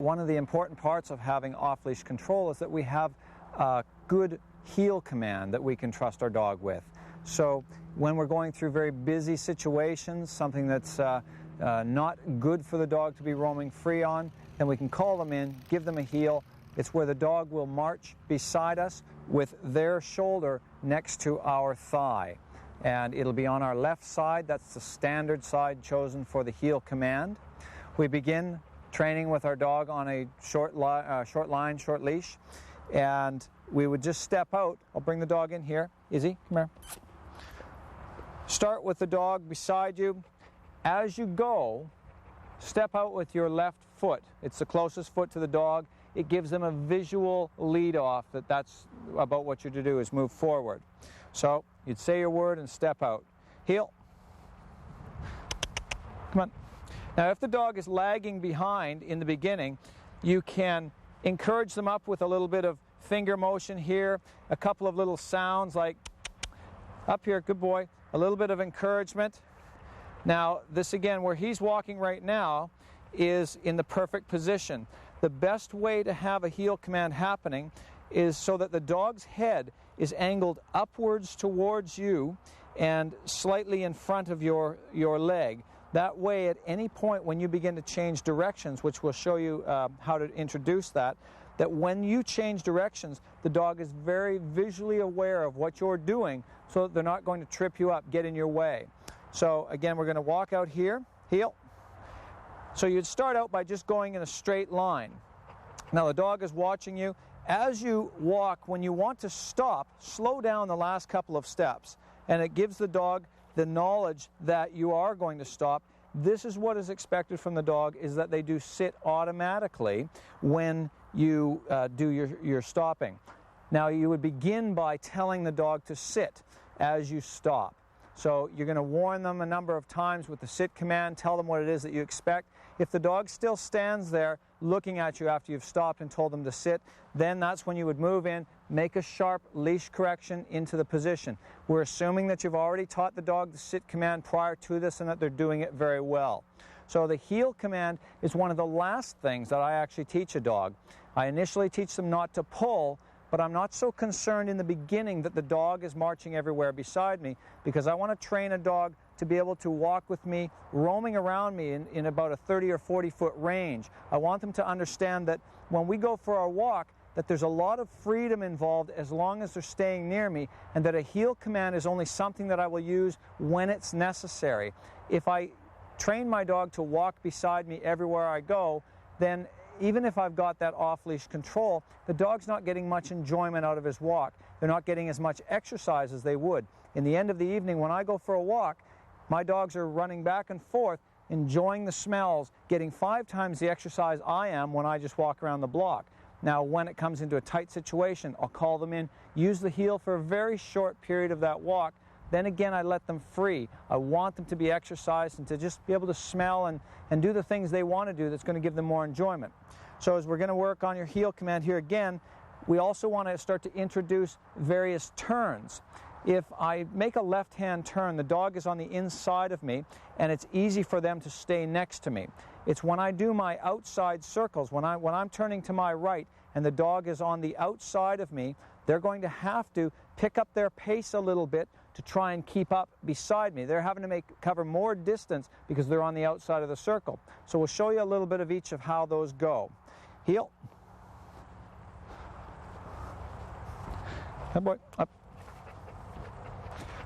one of the important parts of having off-leash control is that we have a good heel command that we can trust our dog with. So when we're going through very busy situations, something that's not good for the dog to be roaming free on, then we can call them in, give them a heel. It's where the dog will march beside us with their shoulder next to our thigh. And it'll be on our left side. That's the standard side chosen for the heel command. We begin training with our dog on a short line, short leash. And we would just step out. I'll bring the dog in here. Izzy, come here. Start with the dog beside you. As you go, step out with your left foot. It's the closest foot to the dog. It gives them a visual lead off that's about what you're to do, is move forward. So you'd say your word and step out. Heel. Come on. Now if the dog is lagging behind in the beginning, you can encourage them up with a little bit of finger motion here, a couple of little sounds like up here, good boy, a little bit of encouragement. Now this again, where he's walking right now, is in the perfect position. The best way to have a heel command happening is so that the dog's head is angled upwards towards you and slightly in front of your leg. That way, at any point when you begin to change directions, which we'll show you how to introduce that when you change directions, the dog is very visually aware of what you're doing so that they're not going to trip you up, get in your way. So again, we're going to walk out here, heel. So you'd start out by just going in a straight line. Now the dog is watching you. As you walk, when you want to stop, slow down the last couple of steps. And it gives the dog the knowledge that you are going to stop. This is what is expected from the dog, is that they do sit automatically when you do your stopping. Now you would begin by telling the dog to sit as you stop. So you're going to warn them a number of times with the sit command, tell them what it is that you expect. If the dog still stands there looking at you after you've stopped and told them to sit, then that's when you would move in, make a sharp leash correction into the position. We're assuming that you've already taught the dog the sit command prior to this and that they're doing it very well. So the heel command is one of the last things that I actually teach a dog. I initially teach them not to pull, but I'm not so concerned in the beginning that the dog is marching everywhere beside me, because I want to train a dog to be able to walk with me, roaming around me in about a 30 or 40 foot range. I want them to understand that when we go for our walk, that there's a lot of freedom involved as long as they're staying near me, and that a heel command is only something that I will use when it's necessary. If I train my dog to walk beside me everywhere I go, then even if I've got that off-leash control, the dog's not getting much enjoyment out of his walk. They're not getting as much exercise as they would. In the end of the evening, when I go for a walk, my dogs are running back and forth, enjoying the smells, getting 5 times the exercise I am when I just walk around the block. Now, when it comes into a tight situation, I'll call them in, use the heel for a very short period of that walk. Then again, I let them free. I want them to be exercised and to just be able to smell and do the things they want to do that's going to give them more enjoyment. So as we're going to work on your heel command here again, we also want to start to introduce various turns. If I make a left-hand turn, the dog is on the inside of me, and it's easy for them to stay next to me. It's when I do my outside circles, when I'm turning to my right and the dog is on the outside of me, they're going to have to pick up their pace a little bit to try and keep up beside me. They're having to cover more distance because they're on the outside of the circle. So we'll show you a little bit of each of how those go. Heel. Good boy. Up.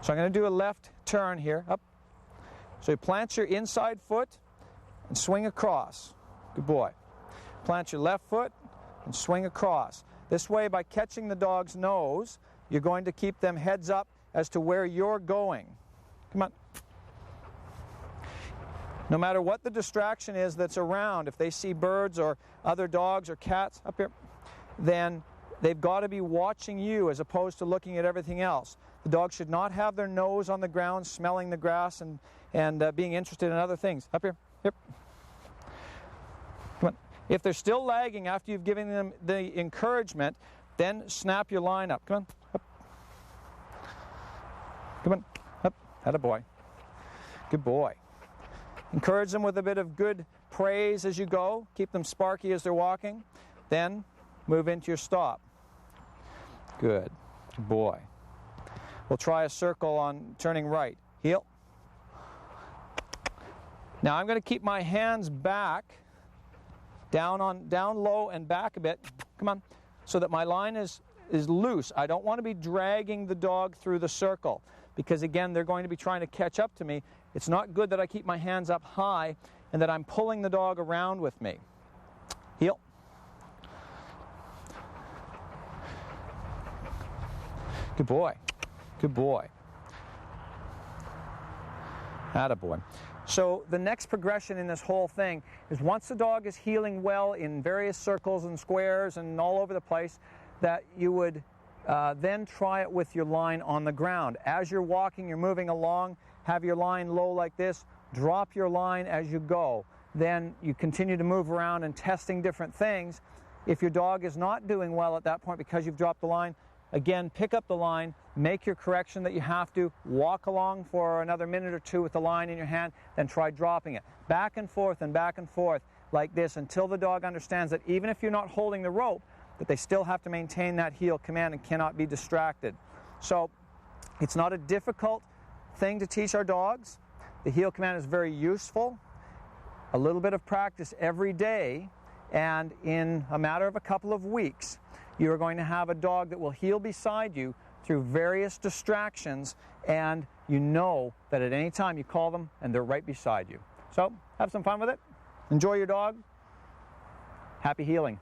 So I'm going to do a left turn here. Up. So you plant your inside foot and swing across. Good boy. Plant your left foot and swing across. This way, by catching the dog's nose, you're going to keep them heads up as to where you're going. Come on. No matter what the distraction is that's around, if they see birds or other dogs or cats up here, then they've got to be watching you as opposed to looking at everything else. The dog should not have their nose on the ground, smelling the grass and being interested in other things. Up here. Yep. Come on. If they're still lagging after you've given them the encouragement, then snap your line up. Come on. Up. Come on. Up. Attaboy. Good boy. Encourage them with a bit of good praise as you go. Keep them sparky as they're walking. Then move into your stop. Good. Good boy. We'll try a circle on turning right. Heel. Now I'm going to keep my hands back, down low and back a bit. Come on. So that my line is loose. I don't want to be dragging the dog through the circle because, again, they're going to be trying to catch up to me. It's not good that I keep my hands up high and that I'm pulling the dog around with me. Heel. Good boy. Good boy. Attaboy. So the next progression in this whole thing is once the dog is heeling well in various circles and squares and all over the place, that you would then try it with your line on the ground. As you're walking, you're moving along, have your line low like this, drop your line as you go. Then you continue to move around and testing different things. If your dog is not doing well at that point because you've dropped the line, again, pick up the line, make your correction that you have to, walk along for another minute or two with the line in your hand, then try dropping it. Back and forth like this until the dog understands that even if you're not holding the rope, that they still have to maintain that heel command and cannot be distracted. So it's not a difficult thing to teach our dogs. The heel command is very useful. A little bit of practice every day, and in a matter of a couple of weeks, you are going to have a dog that will heel beside you through various distractions, and you know that at any time you call them and they're right beside you. So have some fun with it. Enjoy your dog. Happy heeling.